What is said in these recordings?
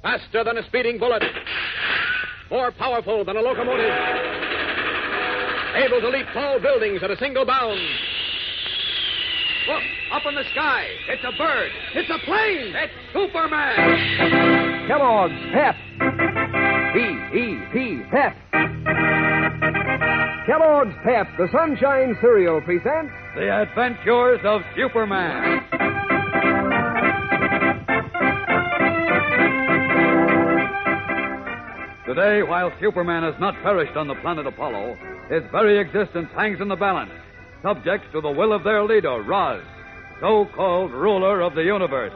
Faster than a speeding bullet. More powerful than a locomotive. Able to leap tall buildings at a single bound. Look, up in the sky. It's a bird. It's a plane. It's Superman. Kellogg's Pep. P-E-P, Pep. Kellogg's Pep, the Sunshine Cereal, presents The Adventures of Superman. Today, while Superman has not perished on the planet Apollo, his very existence hangs in the balance, subject to the will of their leader, Roz, so-called ruler of the universe.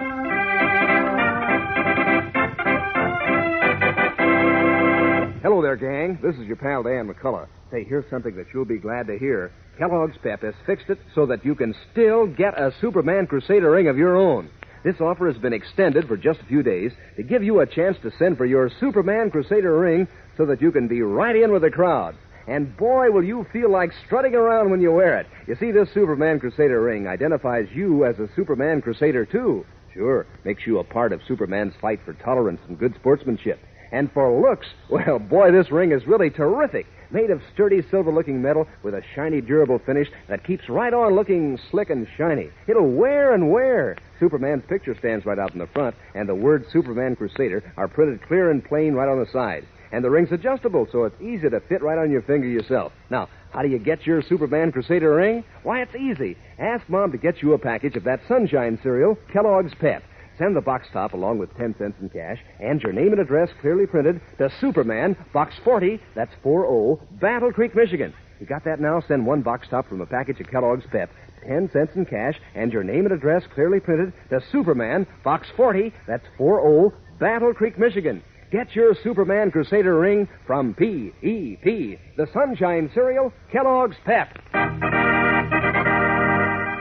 Hello there, gang. This is your pal, Dan McCullough. Say, here's something that you'll be glad to hear. Kellogg's Pep has fixed it so that you can still get a Superman Crusader ring of your own. This offer has been extended for just a few days to give you a chance to send for your Superman Crusader ring so that you can be right in with the crowd. And boy, will you feel like strutting around when you wear it. You see, this Superman Crusader ring identifies you as a Superman Crusader, too. Sure, makes you a part of Superman's fight for tolerance and good sportsmanship. And for looks, well, boy, this ring is really terrific. Made of sturdy, silver-looking metal with a shiny, durable finish that keeps right on looking slick and shiny. It'll wear and wear. Superman's picture stands right out in the front, and the words Superman Crusader are printed clear and plain right on the side. And the ring's adjustable, so it's easy to fit right on your finger yourself. Now, how do you get your Superman Crusader ring? Why, it's easy. Ask Mom to get you a package of that Sunshine cereal, Kellogg's Pep. Send the box top along with 10 cents in cash and your name and address clearly printed to Superman, Box 40, that's 40, Battle Creek, Michigan. You got that now? Send one box top from a package of Kellogg's Pep, 10 cents in cash, and your name and address clearly printed to Superman, Box 40, that's 40, Battle Creek, Michigan. Get your Superman Crusader ring from P.E.P., the Sunshine Cereal, Kellogg's Pep.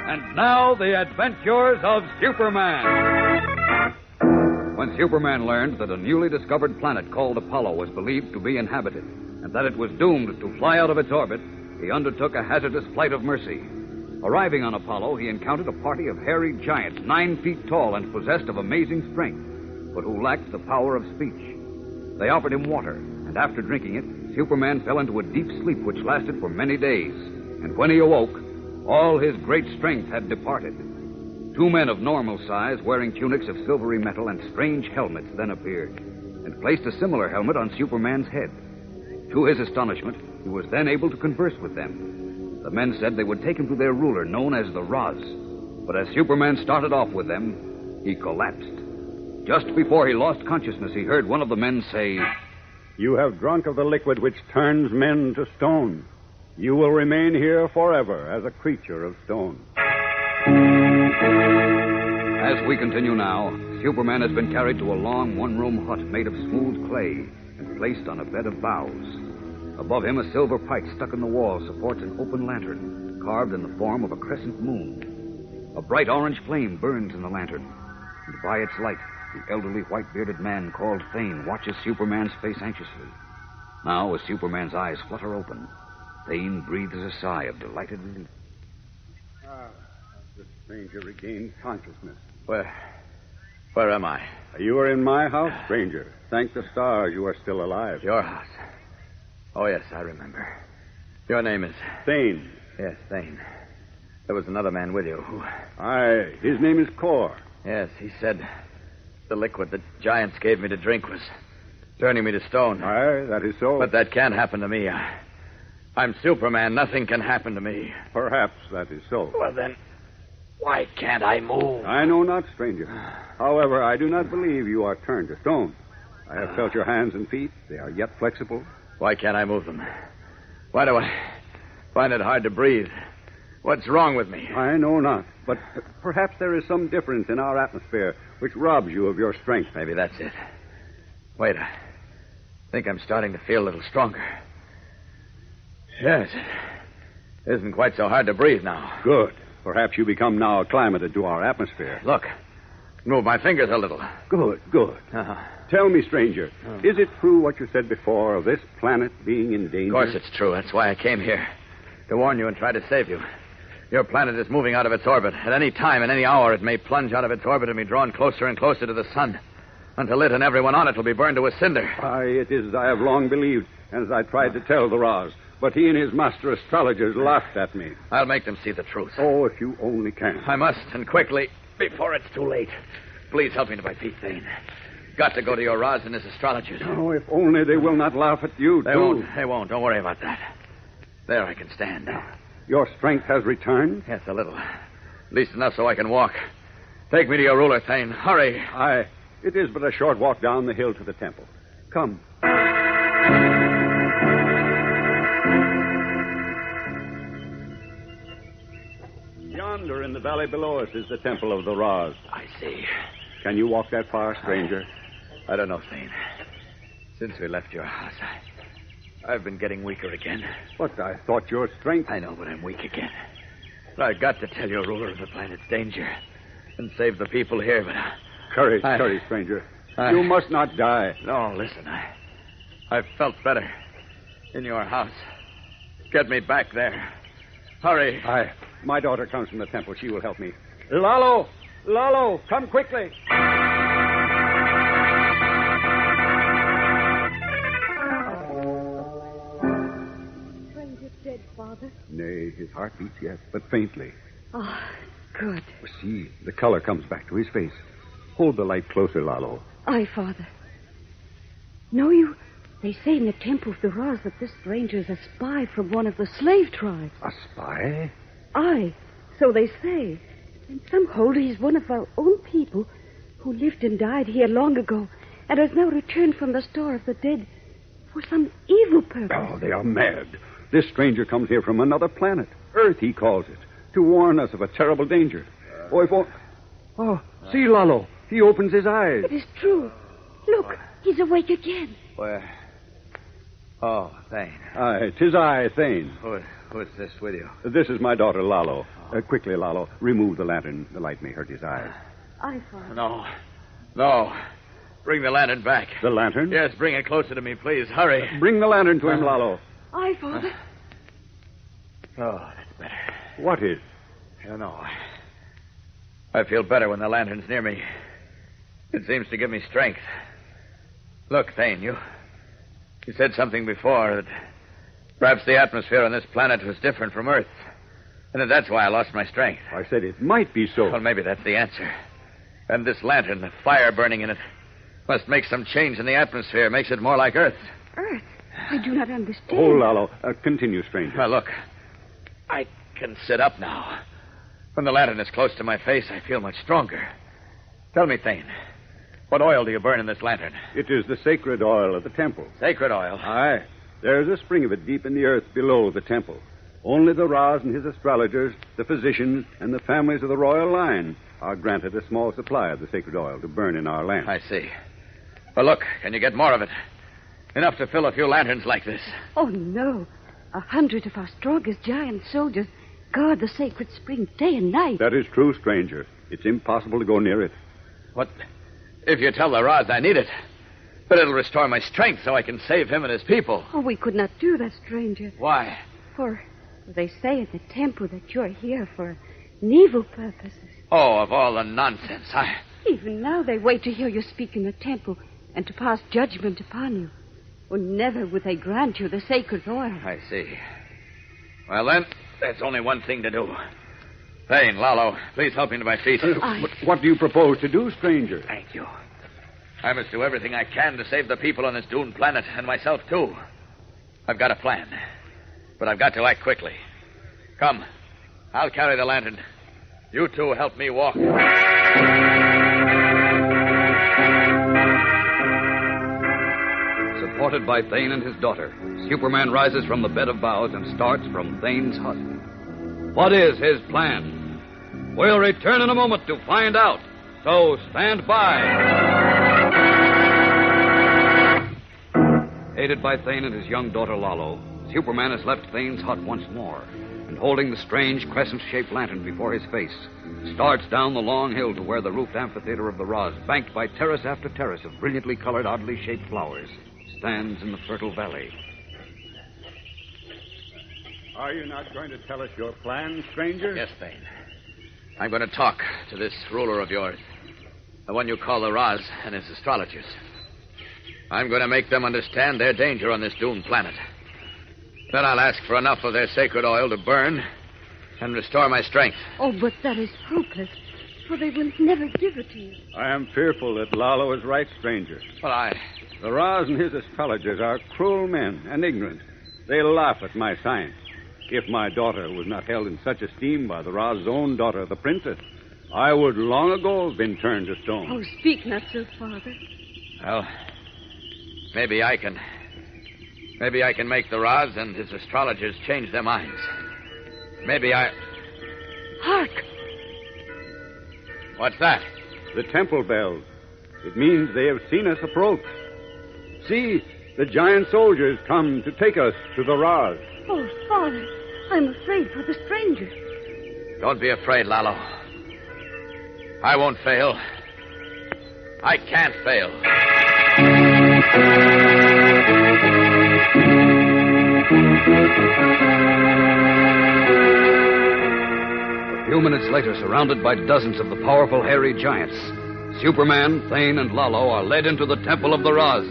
And now, the adventures of Superman. When Superman learned that a newly discovered planet called Apollo was believed to be inhabited, and that it was doomed to fly out of its orbit, he undertook a hazardous flight of mercy. Arriving on Apollo, he encountered a party of hairy giants 9 feet tall and possessed of amazing strength, but who lacked the power of speech. They offered him water, and after drinking it, Superman fell into a deep sleep which lasted for many days. And when he awoke, all his great strength had departed. 2 men of normal size, wearing tunics of silvery metal and strange helmets, then appeared, and placed a similar helmet on Superman's head. To his astonishment, he was then able to converse with them. The men said they would take him to their ruler, known as the Roz. But as Superman started off with them, he collapsed. Just before he lost consciousness, he heard one of the men say, "You have drunk of the liquid which turns men to stone. You will remain here forever as a creature of stone." As we continue now, Superman has been carried to a long one-room hut made of smooth clay and placed on a bed of boughs. Above him, a silver pipe stuck in the wall supports an open lantern carved in the form of a crescent moon. A bright orange flame burns in the lantern, and by its light, the elderly white-bearded man called Thane watches Superman's face anxiously. Now, as Superman's eyes flutter open, Thane breathes a sigh of delighted relief. The stranger regains consciousness. Where am I? You are in my house, stranger. Thank the stars you are still alive. Your house. Oh, yes, I remember. Your name is? Thane. Yes, Thane. There was another man with you who... Aye, his name is Kor. Yes, he said the liquid the giants gave me to drink was turning me to stone. Aye, that is so. But that can't happen to me. I'm Superman. Nothing can happen to me. Perhaps that is so. Well, then, why can't I move? I know not, stranger. However, I do not believe you are turned to stone. I have felt your hands and feet. They are yet flexible. Why can't I move them? Why do I find it hard to breathe? What's wrong with me? I know not. But perhaps there is some difference in our atmosphere which robs you of your strength. Maybe that's it. Wait, I think I'm starting to feel a little stronger. Yes, it isn't quite so hard to breathe now. Good. Perhaps you become now acclimated to our atmosphere. Look, move my fingers a little. Good. Uh-huh. Tell me, stranger, is it true what you said before of this planet being in danger? Of course it's true. That's why I came here, to warn you and try to save you. Your planet is moving out of its orbit. At any time, in any hour, it may plunge out of its orbit and be drawn closer and closer to the sun. Until it and everyone on it will be burned to a cinder. Aye, it is as I have long believed, and as I tried to tell the Raz. But he and his master astrologers laughed at me. I'll make them see the truth. Oh, if you only can. I must, and quickly, before it's too late. Please help me to my feet, Thane. Got to go to your Raz and his astrologers. Oh, if only they will not laugh at you, They too. won't. They won't. Don't worry about that. There I can stand now. Your strength has returned? Yes, a little. At least enough so I can walk. Take me to your ruler, Thane. Hurry. Aye. It is but a short walk down the hill to the temple. Come. Yonder in the valley below us is the temple of the Raz. I see. Can you walk that far, stranger? I don't know, Thane. Since we left your house, I've been getting weaker again. But I thought your strength... I know, but I'm weak again. But I've got to tell your ruler of the planet's danger and save the people here, but... Courage, stranger. You must not die. No, listen, I've felt better in your house. Get me back there. Hurry. Aye. My daughter comes from the temple. She will help me. Lalo! Lalo, come quickly. Stranger's dead, Father. Nay, his heart beats yet, but faintly. Oh, good. See, the color comes back to his face. Hold the light closer, Lalo. Aye, Father. They say in the temple of the Raz that this stranger is a spy from one of the slave tribes. A spy? Aye, so they say. And some hold he's one of our own people who lived and died here long ago and has now returned from the store of the dead for some evil purpose. Oh, they are mad. This stranger comes here from another planet. Earth, he calls it, to warn us of a terrible danger. Oh, see, Lalo. He opens his eyes. It is true. Look, he's awake again. Where? Oh, Thane. Aye, 'tis I, Thane. Who's this with you? This is my daughter, Lalo. Quickly, Lalo, remove the lantern. The light may hurt his eyes. Aye, Father. No. Bring the lantern back. The lantern? Yes, bring it closer to me, please. Hurry. Bring the lantern to him, Lalo. Aye, Father. Oh, that's better. What is? I don't know. I feel better when the lantern's near me. It seems to give me strength. Look, Thane, you said something before that perhaps the atmosphere on this planet was different from Earth. And that that's why I lost my strength. I said it might be so. Well, maybe that's the answer. And this lantern, the fire burning in it, must make some change in the atmosphere, makes it more like Earth. Earth? I do not understand. Oh, Lalo. Continue, stranger. Well, look, I can sit up now. When the lantern is close to my face, I feel much stronger. Tell me, Thane, what oil do you burn in this lantern? It is the sacred oil of the temple. Sacred oil? Aye. There's a spring of it deep in the earth below the temple. Only the Raz and his astrologers, the physicians, and the families of the royal line are granted a small supply of the sacred oil to burn in our lamps. I see. Well, look, can you get more of it? Enough to fill a few lanterns like this. Oh, no. 100 of our strongest giant soldiers guard the sacred spring day and night. That is true, stranger. It's impossible to go near it. What? If you tell the Raz I need it. But it'll restore my strength so I can save him and his people. Oh, we could not do that, stranger. Why? For they say at the temple that you're here for evil purposes. Oh, of all the nonsense. Even now they wait to hear you speak in the temple and to pass judgment upon you. Or never would they grant you the sacred oil. I see. Well, then, there's only one thing to do. Thane, Lalo, please help me to my feet. But what do you propose to do, stranger? Thank you. I must do everything I can to save the people on this doomed planet, and myself, too. I've got a plan. But I've got to act quickly. Come, I'll carry the lantern. You two help me walk. Supported by Thane and his daughter, Superman rises from the bed of boughs and starts from Thane's hut. What is his plan? We'll return in a moment to find out. So stand by. Aided by Thane and his young daughter Lalo, Superman has left Thane's hut once more, and holding the strange crescent-shaped lantern before his face, starts down the long hill to where the roofed amphitheater of the Raz, banked by terrace after terrace of brilliantly colored, oddly shaped flowers, stands in the fertile valley. Are you not going to tell us your plan, stranger? Yes, Thane. I'm going to talk to this ruler of yours. The one you call the Raz and his astrologers. I'm going to make them understand their danger on this doomed planet. Then I'll ask for enough of their sacred oil to burn and restore my strength. Oh, but that is hopeless, for they will never give it to you. I am fearful that Lalo is right, stranger. Well, The Raz and his astrologers are cruel men and ignorant. They laugh at my science. If my daughter was not held in such esteem by the Raz's own daughter, the princess, I would long ago have been turned to stone. Oh, speak not so, Father. Well, maybe I can make the Raz and his astrologers change their minds. Hark! What's that? The temple bells. It means they have seen us approach. See, the giant soldiers come to take us to the Raz. Oh, Father, I'm afraid for the stranger. Don't be afraid, Lalo. I won't fail. I can't fail. A few minutes later, surrounded by dozens of the powerful hairy giants, Superman, Thane, and Lalo are led into the Temple of the Raz,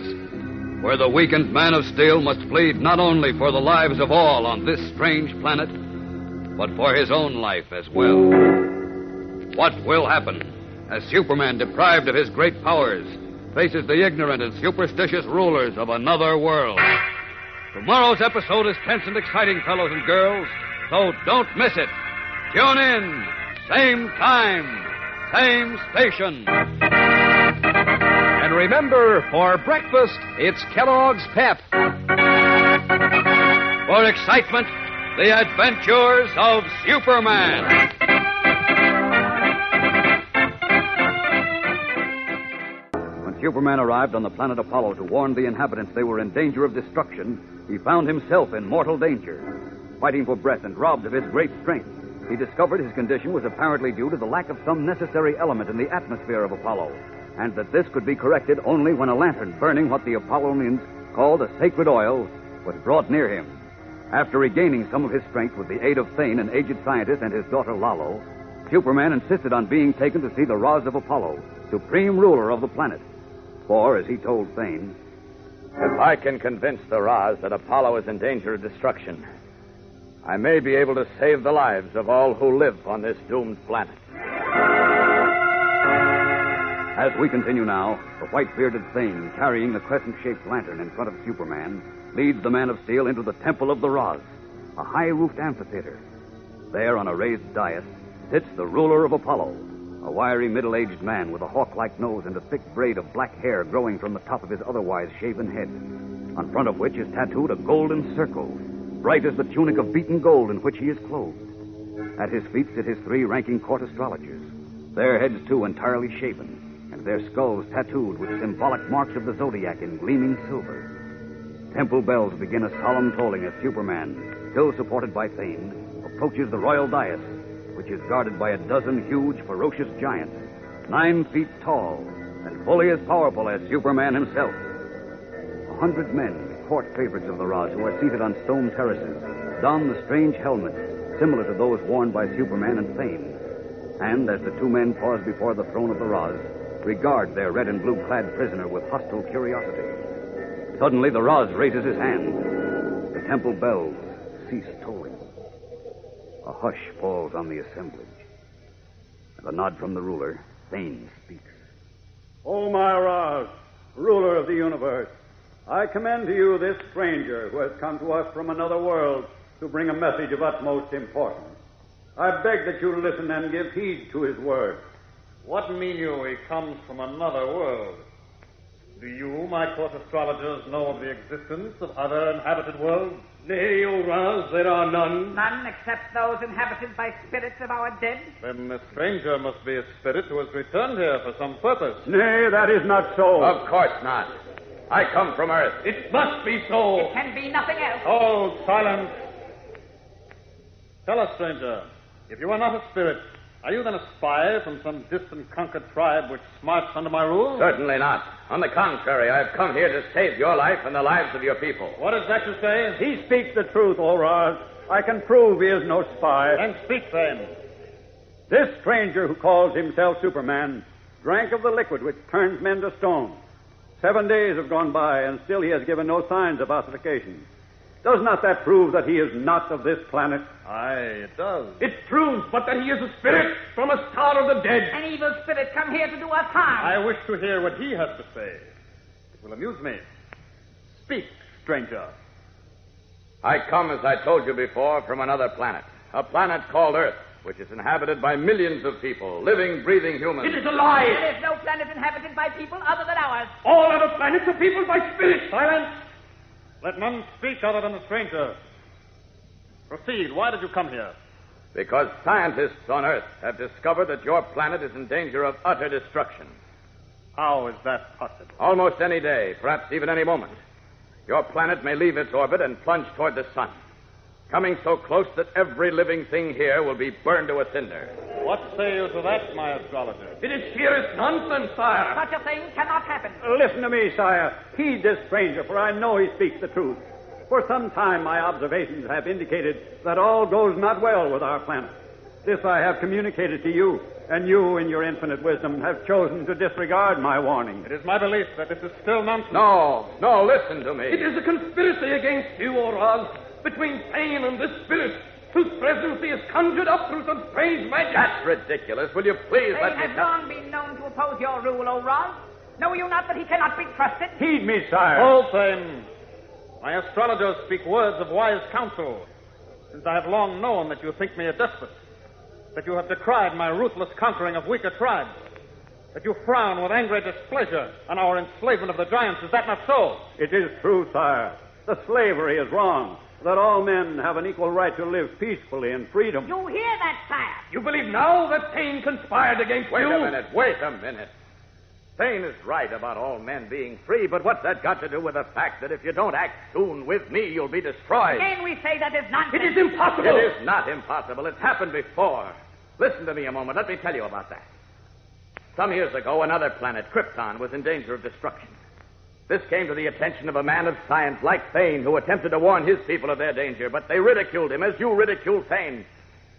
where the weakened man of steel must plead not only for the lives of all on this strange planet, but for his own life as well. What will happen as Superman, deprived of his great powers, faces the ignorant and superstitious rulers of another world? Tomorrow's episode is tense and exciting, fellows and girls, so don't miss it. Tune in, same time, same station. And remember, for breakfast, it's Kellogg's Pep. For excitement, the adventures of Superman. When Superman arrived on the planet Apollo to warn the inhabitants they were in danger of destruction, he found himself in mortal danger. Fighting for breath and robbed of his great strength, he discovered his condition was apparently due to the lack of some necessary element in the atmosphere of Apollo, and that this could be corrected only when a lantern burning what the Apollonians called a sacred oil was brought near him. After regaining some of his strength with the aid of Thane, an aged scientist, and his daughter Lalo, Superman insisted on being taken to see the Raz of Apollo, supreme ruler of the planet. For, as he told Thane, If I can convince the Raz that Apollo is in danger of destruction, I may be able to save the lives of all who live on this doomed planet. as we continue now, the white-bearded Thane, carrying the crescent-shaped lantern in front of Superman, leads the Man of Steel into the Temple of the Raz, a high-roofed amphitheater. There, on a raised dais, sits the ruler of Apollo, a wiry, middle-aged man with a hawk-like nose and a thick braid of black hair growing from the top of his otherwise shaven head, on front of which is tattooed a golden circle, bright as the tunic of beaten gold in which he is clothed. At his feet sit his three ranking court astrologers, their heads, too, entirely shaven, and their skulls tattooed with symbolic marks of the zodiac in gleaming silver. Temple bells begin a solemn tolling as Superman, still supported by Thane, approaches the royal dais, which is guarded by a dozen huge, ferocious giants, 9 feet tall, and fully as powerful as Superman himself. 100 men, court favorites of the Raz, who are seated on stone terraces, don the strange helmets similar to those worn by Superman and Thane. And as the two men pause before the throne of the Raz, regard their red and blue-clad prisoner with hostile curiosity. Suddenly, the Raz raises his hand. The temple bells cease tolling. A hush falls on the assemblage. At a nod from the ruler, Thane speaks. O my Raz, ruler of the universe, I commend to you this stranger who has come to us from another world to bring a message of utmost importance. I beg that you listen and give heed to his words. What mean you he comes from another world? Do you, my court astrologers, know of the existence of other inhabited worlds? Nay, O Raz, there are none. None except those inhabited by spirits of our dead? Then the stranger must be a spirit who has returned here for some purpose. Nay, that is not so. Of course not. I come from Earth. It must be so. It can be nothing else. Hold silence. Tell us, stranger, if you are not a spirit, are you then a spy from some distant conquered tribe which smarts under my rule? Certainly not. On the contrary, I have come here to save your life and the lives of your people. What is that you say? He speaks the truth, O Raz. I can prove he is no spy. Then speak, then. This stranger who calls himself Superman drank of the liquid which turns men to stone. 7 days have gone by, and still he has given no signs of ossification. Does not that prove that he is not of this planet? Aye, it does. It proves but that he is a spirit from a star of the dead. An evil spirit come here to do us harm. I wish to hear what he has to say. It will amuse me. Speak, stranger. I come, as I told you before, from another planet. A planet called Earth, which is inhabited by millions of people, living, breathing humans. It is a lie. There is no planet inhabited by people other than ours. All other planets are peopled by spirits. Silence! Let none speak other than the stranger. Proceed. Why did you come here? Because scientists on Earth have discovered that your planet is in danger of utter destruction. How is that possible? Almost any day, perhaps even any moment, your planet may leave its orbit and plunge toward the sun, coming so close that every living thing here will be burned to a cinder. What say you to that, my astrologer? It is sheerest nonsense, sire. Such a thing cannot happen. Listen to me, sire. Heed this stranger, for I know he speaks the truth. For some time, my observations have indicated that all goes not well with our planet. This I have communicated to you, and you, in your infinite wisdom, have chosen to disregard my warning. It is my belief that this is still nonsense. No, listen to me. It is a conspiracy against you, O Roz, between Thane and this spirit, whose presence he has conjured up through some strange magic. That's ridiculous. Will you please They let me have long been known to oppose your rule, O Roz. Know you not that he cannot be trusted? Heed me, sire. Hold, Thane. My astrologers speak words of wise counsel, since I have long known that you think me a despot, that you have decried my ruthless conquering of weaker tribes, that you frown with angry displeasure on our enslavement of the giants. Is that not so? It is true, sire. The slavery is wrong, that all men have an equal right to live peacefully in freedom. You hear that, sire? You believe now that Thane conspired against Wait you? a minute. Thane is right about all men being free, but what's that got to do with the fact that if you don't act soon with me, you'll be destroyed? Again we say that is nonsense. It is impossible. It is not impossible. It's happened before. Listen to me a moment. Let me tell you about that. Some years ago, another planet, Krypton, was in danger of destruction. This came to the attention of a man of science like Thane, who attempted to warn his people of their danger, but they ridiculed him as you ridiculed Thane.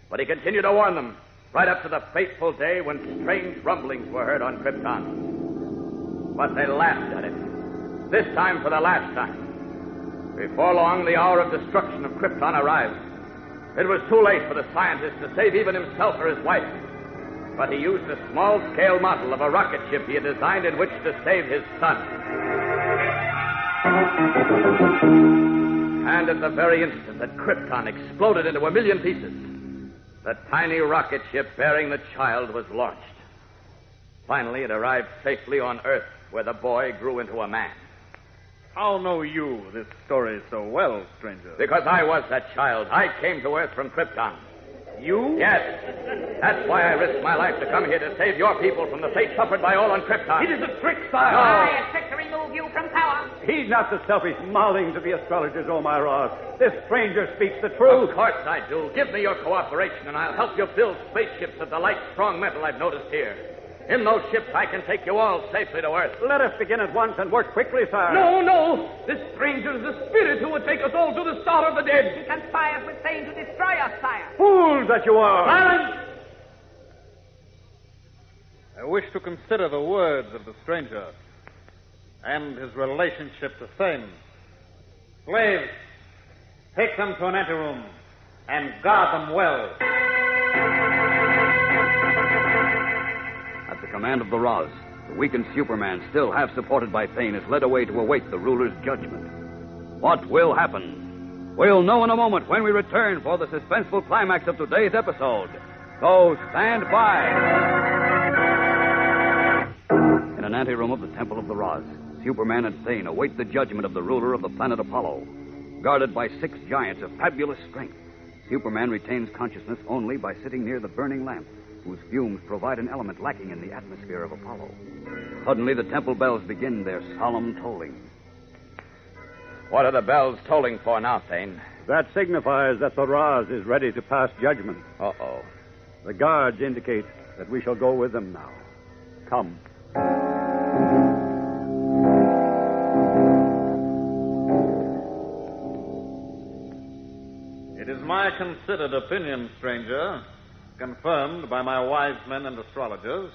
But he continued to warn them, right up to the fateful day when strange rumblings were heard on Krypton. But they laughed at it, this time for the last time. Before long, the hour of destruction of Krypton arrived. It was too late for the scientist to save even himself or his wife. But he used a small-scale model of a rocket ship he had designed in which to save his son. And at the very instant that Krypton exploded into a million pieces, the tiny rocket ship bearing the child was launched. Finally, it arrived safely on Earth, where the boy grew into a man. How know you this story so well, stranger? Because I was that child. I came to Earth from Krypton. You? Yes. That's why I risked my life to come here to save your people from the fate suffered by all on Krypton. It is a trick, sire. Aye, a trick to remove you from power. Heed not the selfish mouthings of the astrologers, O my Ross. This stranger speaks the truth. Of course I do. Give me your cooperation, and I'll help you build spaceships of the light, strong metal I've noticed here. In those ships, I can take you all safely to Earth. Let us begin at once and work quickly, sire. No. This stranger is the spirit who would take us all to the star of the dead. He conspires with Thane to destroy us, sire. Fools that you are. Silence! I wish to consider the words of the stranger and his relationship to Thane. Slaves, take them to an anteroom and guard them well. At the command of the Roz, the weakened Superman, still half supported by Thane, is led away to await the ruler's judgment. What will happen? We'll know in a moment when we return for the suspenseful climax of today's episode. So stand by. In an anteroom of the Temple of the Roz, Superman and Thane await the judgment of the ruler of the planet Apollo. Guarded by 6 giants of fabulous strength, Superman retains consciousness only by sitting near the burning lamp, whose fumes provide an element lacking in the atmosphere of Apollo. Suddenly, the temple bells begin their solemn tolling. What are the bells tolling for now, Thane? That signifies that the Roz is ready to pass judgment. Uh-oh. The guards indicate that we shall go with them now. Come. It is my considered opinion, stranger, confirmed by my wise men and astrologers,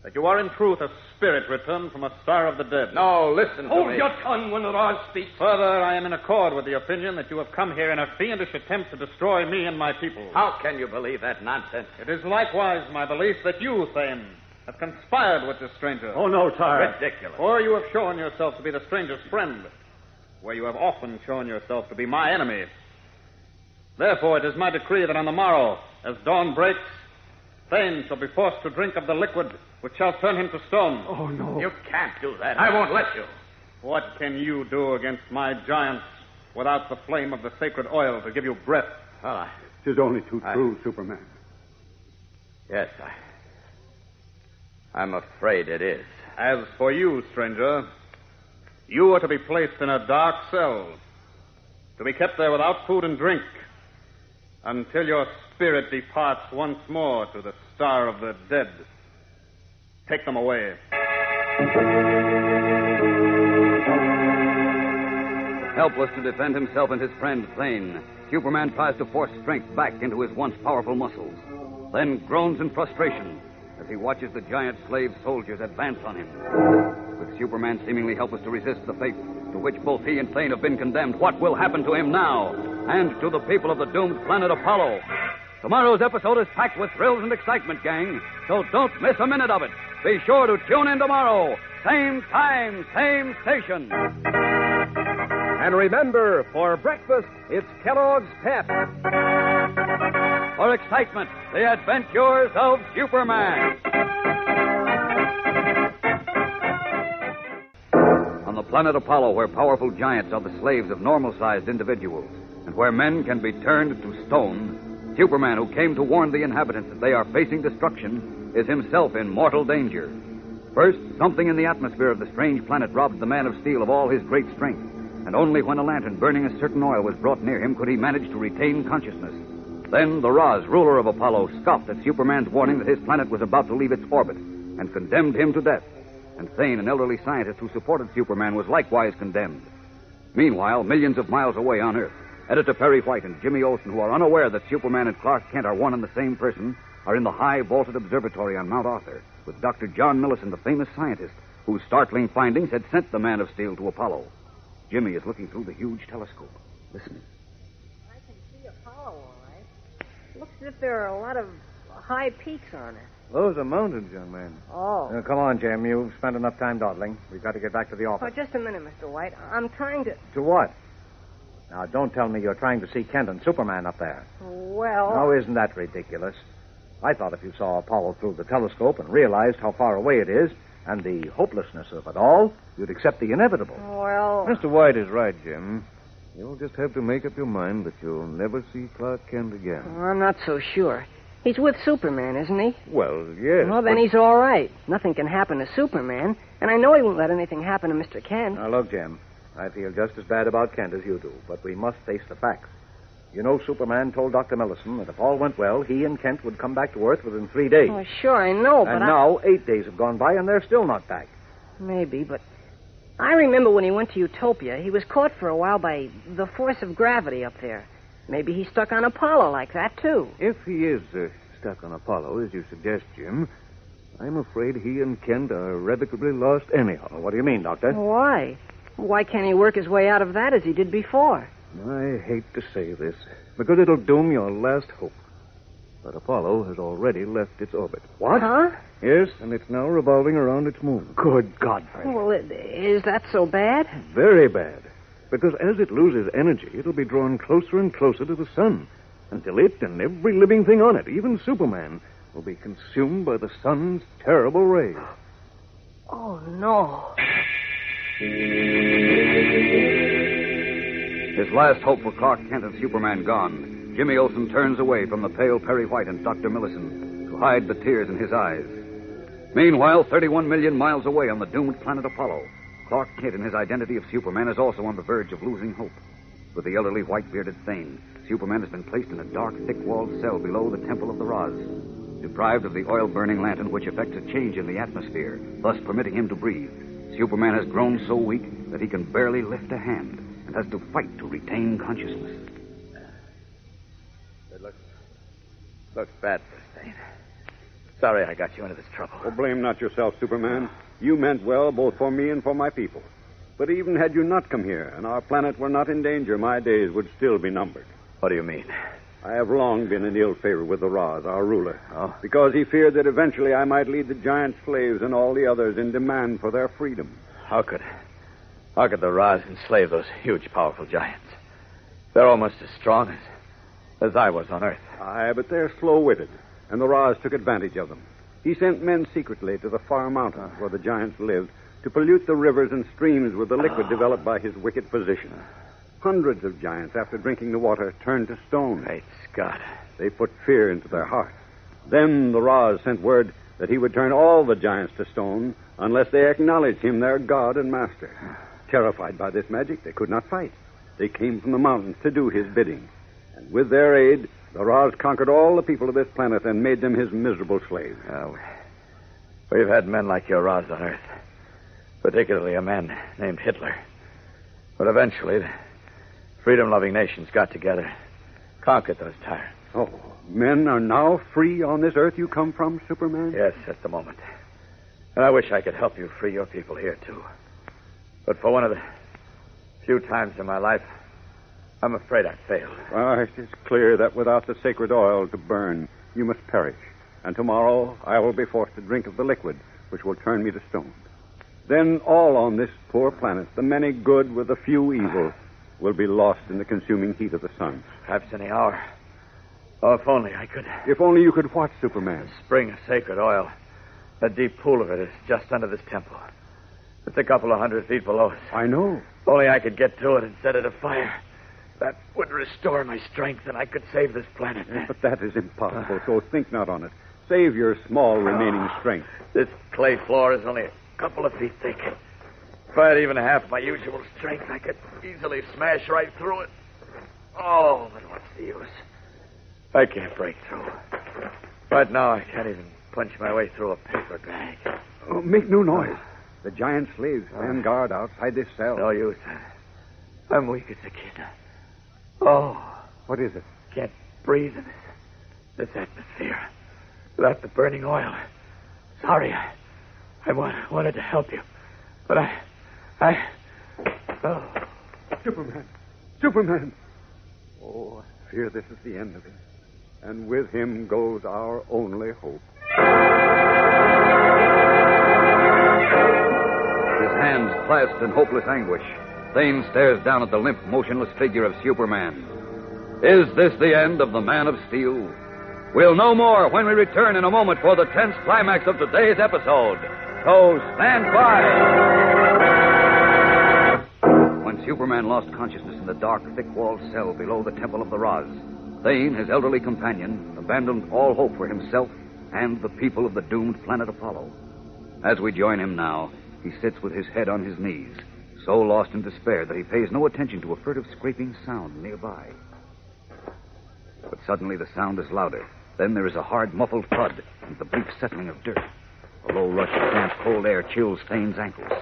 That you are in truth a spirit returned from a star of the dead. No, listen to Hold me. your tongue when Raz speaks. Further, I am in accord with the opinion that you have come here in a fiendish attempt to destroy me and my people. How can you believe that nonsense? It is likewise my belief that you, Thane, have conspired with this stranger. Oh, no, sire. Ridiculous. Or you have shown yourself to be the stranger's friend, where you have often shown yourself to be my enemy. Therefore, it is my decree that on the morrow, as dawn breaks, Thane shall be forced to drink of the liquid which shall turn him to stone. Oh, no. You can't do that. I won't let you. What can you do against my giants without the flame of the sacred oil to give you breath? Well, Tis only too true, Superman. yes, I'm afraid it is. As for you, stranger, you are to be placed in a dark cell, to be kept there without food and drink, until your spirit departs once more to the star of the dead. Take them away. Helpless to defend himself and his friend, Thane, Superman tries to force strength back into his once powerful muscles, then groans in frustration as he watches the giant slave soldiers advance on him. With Superman seemingly helpless to resist the fate to which both he and Thane have been condemned, what will happen to him now and to the people of the doomed planet Apollo? Tomorrow's episode is packed with thrills and excitement, gang, so don't miss a minute of it. Be sure to tune in tomorrow. Same time, same station. And remember, for breakfast, it's Kellogg's Pep. For excitement, the adventures of Superman. On the planet Apollo, where powerful giants are the slaves of normal-sized individuals, and where men can be turned to stone, Superman, who came to warn the inhabitants that they are facing destruction, is himself in mortal danger. First, something in the atmosphere of the strange planet robbed the Man of Steel of all his great strength, and only when a lantern burning a certain oil was brought near him could he manage to retain consciousness. Then the Raz, ruler of Apollo, scoffed at Superman's warning that his planet was about to leave its orbit, and condemned him to death. And Thane, an elderly scientist who supported Superman, was likewise condemned. Meanwhile, millions of miles away on Earth, Editor Perry White and Jimmy Olsen, who are unaware that Superman and Clark Kent are one and the same person, are in the high vaulted observatory on Mount Arthur with Dr. John Millicent, the famous scientist, whose startling findings had sent the Man of Steel to Apollo. Jimmy is looking through the huge telescope, listening. I can see Apollo, all right. Looks as if there are a lot of high peaks on it. Those are mountains, young man. Oh. Come on, Jim. You've spent enough time dawdling. We've got to get back to the Oh, office. just a minute, Mr. White. I'm trying to... To what? Now, don't tell me you're trying to see Kent and Superman up there. Well... Now, isn't that ridiculous? I thought if you saw Apollo through the telescope and realized how far away it is and the hopelessness of it all, you'd accept the inevitable. Well... Mr. White is right, Jim. You'll just have to make up your mind that you'll never see Clark Kent again. I'm not so sure. He's with Superman, isn't he? Well, yes. Well, then but- he's all right. Nothing can happen to Superman, and I know he won't let anything happen to Mr. Kent. Now, look, Jim. I feel just as bad about Kent as you do, but we must face the facts. You know, Superman told Dr. Millison that if all went well, he and Kent would come back to Earth within 3 days. Oh, sure, I know, but and now 8 days have gone by, and they're still not back. Maybe, but I remember when he went to Utopia, he was caught for a while by the force of gravity up there. Maybe he's stuck on Apollo like that, too. If he is stuck on Apollo, as you suggest, Jim, I'm afraid he and Kent are irrevocably lost anyhow. What do you mean, Doctor? Why? Why can't he work his way out of that as he did before? I hate to say this, because it'll doom your last hope. But Apollo has already left its orbit. What? Huh? Yes, and it's now revolving around its moon. Good Godfrey. Well, is that so bad? Very bad. Because as it loses energy, it'll be drawn closer and closer to the sun, until it and every living thing on it, even Superman, will be consumed by the sun's terrible rays. Oh, no. His last hope for Clark Kent and Superman gone, Jimmy Olsen turns away from the pale Perry White and Dr. Millison to hide the tears in his eyes. Meanwhile, 31 million miles away on the doomed planet Apollo, Clark Kent, in his identity of Superman, is also on the verge of losing hope. With the elderly white-bearded Thane, Superman has been placed in a dark, thick-walled cell below the Temple of the Raz, deprived of the oil-burning lantern which effects a change in the atmosphere, thus permitting him to breathe. Superman has grown so weak that he can barely lift a hand and has to fight to retain consciousness. It looks bad for Thane. Sorry I got you into this trouble. Oh, blame not yourself, Superman. You meant well both for me and for my people. But even had you not come here and our planet were not in danger, my days would still be numbered. What do you mean? I have long been in ill favor with the Raz, our ruler. Oh? Because he feared that eventually I might lead the giant slaves and all the others in demand for their freedom. How could the Raz enslave those huge, powerful giants? They're almost as strong as I was on Earth. Aye, but they're slow-witted, and the Raz took advantage of them. He sent men secretly to the far mountains where the giants lived to pollute the rivers and streams with the liquid developed by his wicked physician. Hundreds of giants, after drinking the water, turned to stone. Great Scott. They put fear into their hearts. Then the Raz sent word that he would turn all the giants to stone unless they acknowledged him their god and master. Terrified by this magic, they could not fight. They came from the mountains to do his bidding. And with their aid, the Raz conquered all the people of this planet and made them his miserable slaves. We've had men like your Raz on Earth, particularly a man named Hitler. But eventually, the freedom-loving nations got together, conquered those tyrants. Oh, men are now free on this Earth you come from, Superman? Yes, at the moment. And I wish I could help you free your people here, too. But for one of the few times in my life, I'm afraid I've failed. It is clear that without the sacred oil to burn, you must perish. And tomorrow I will be forced to drink of the liquid, which will turn me to stone. Then all on this poor planet, the many good with the few evil, will be lost in the consuming heat of the sun. Perhaps any hour. Oh, if only I could. If only you could watch, Superman. The spring of sacred oil. A deep pool of it is just under this temple. It's a couple of 100 feet below us. I know. If only I could get to it and set it afire. That would restore my strength, and I could save this planet. But that is impossible, so think not on it. Save your small remaining strength. This clay floor is only a couple of feet thick. If I had even half my usual strength, I could easily smash right through it. Oh, but what's the use? I can't break through. Right now, I can't even punch my way through a paper bag. Oh, make no noise. The giant slaves stand guard outside this cell. No use. I'm weak as a kid. Oh. What is it? Can't breathe in this atmosphere without the burning oil. Sorry, I wanted to help you, but Oh. Superman! Oh, I fear this is the end of him. And with him goes our only hope. His hands clasped in hopeless anguish, Thane stares down at the limp, motionless figure of Superman. Is this the end of the Man of Steel? We'll know more when we return in a moment for the tense climax of today's episode. So stand by. When Superman lost consciousness in the dark, thick-walled cell below the Temple of the Raz, Thane, his elderly companion, abandoned all hope for himself and the people of the doomed planet Apollo. As we join him now, he sits with his head on his knees, so lost in despair that he pays no attention to a furtive scraping sound nearby. But suddenly the sound is louder. Then there is a hard, muffled thud and the brief settling of dirt. A low rush of damp, cold air chills Thane's ankles.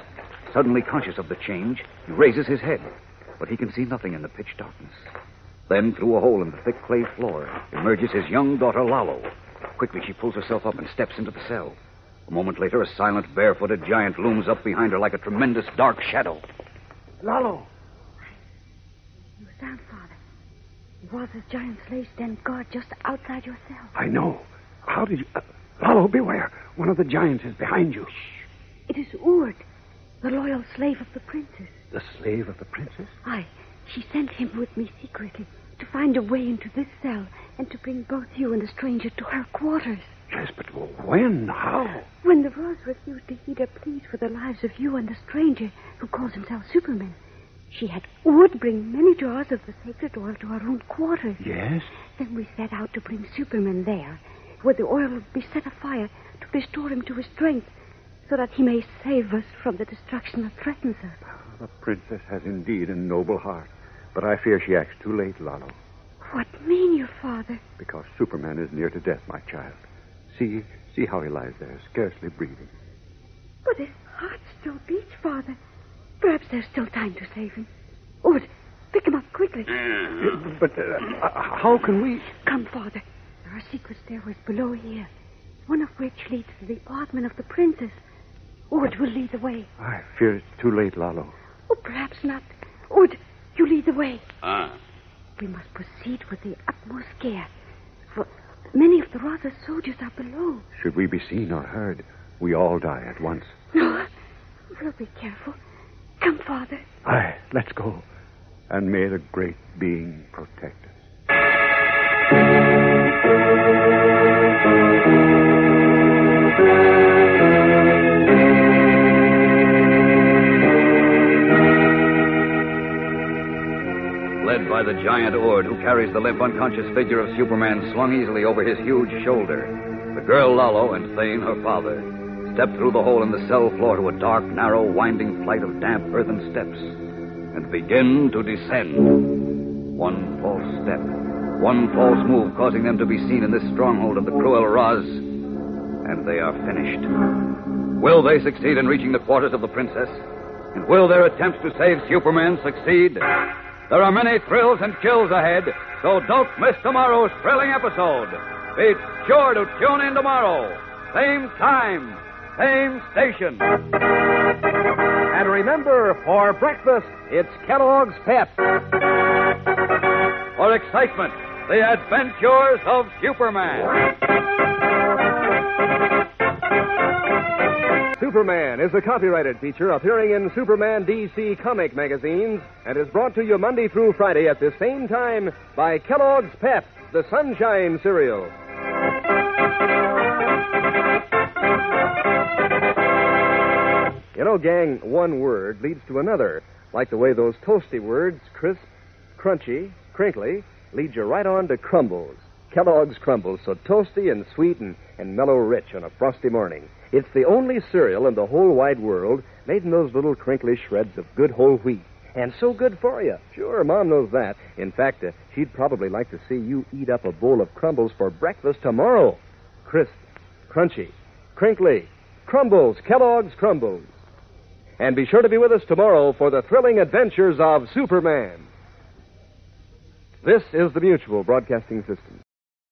Suddenly conscious of the change, he raises his head, but he can see nothing in the pitch darkness. Then, through a hole in the thick clay floor, emerges his young daughter, Lalo. Quickly, she pulls herself up and steps into the cell. A moment later, a silent, barefooted giant looms up behind her like a tremendous, dark shadow. Lalo! You sound, Father. It was a giant slave stand guard just outside your cell. I know. How did you... Lalo, beware. One of the giants is behind you. Shh. It is Wierd, the loyal slave of the princess. The slave of the princess? Aye. She sent him with me secretly to find a way into this cell and to bring both you and the stranger to her quarters. Yes, but when? How? When the Raz refused to heed her pleas for the lives of you and the stranger who calls himself Superman, she had Wierd bring many jars of the sacred oil to her own quarters. Yes? Then we set out to bring Superman there, where the oil would be set afire to restore him to his strength, so that he may save us from the destruction that threatens us. The princess has indeed a noble heart, but I fear she acts too late, Lalo. What mean you, Father? Because Superman is near to death, my child. See how he lies there, scarcely breathing. But his heart still beats, Father. Perhaps there's still time to save him. Wierd, pick him up quickly. But how can we... Come, Father. There are secret stairways below here. one of which leads to the apartment of the princess. Wierd will lead the way. I fear it's too late, Lalo. Oh, perhaps not. Wierd, you lead the way. Ah. We must proceed with the utmost care, for many of the Raza's soldiers are below. Should we be seen or heard, we all die at once. No, we'll be careful. Come, Father. Aye, let's go. And may the great being protect us. Led by the giant Wierd, who carries the limp, unconscious figure of Superman slung easily over his huge shoulder, the girl Lalo and Thane, her father, stepped through the hole in the cell floor to a dark, narrow, winding flight of damp earthen steps and begin to descend. One false step, one false move causing them to be seen in this stronghold of the cruel Raz, and they are finished. Will they succeed in reaching the quarters of the princess? And will their attempts to save Superman succeed? There are many thrills and chills ahead, so don't miss tomorrow's thrilling episode. Be sure to tune in tomorrow. Same time, same station. And remember, for breakfast, it's Kellogg's Pep. For excitement, the adventures of Superman. Superman is a copyrighted feature appearing in Superman DC comic magazines and is brought to you Monday through Friday at the same time by Kellogg's Pep, the Sunshine Cereal. You know, gang, one word leads to another, like the way those toasty words, crisp, crunchy, crinkly, lead you right on to crumbles. Kellogg's Crumbles, so toasty and sweet and mellow rich on a frosty morning. It's the only cereal in the whole wide world made in those little crinkly shreds of good whole wheat. And so good for you. Sure, Mom knows that. In fact, she'd probably like to see you eat up a bowl of crumbles for breakfast tomorrow. Crisp, crunchy, crinkly, crumbles, Kellogg's Crumbles. And be sure to be with us tomorrow for the thrilling adventures of Superman. This is the Mutual Broadcasting System.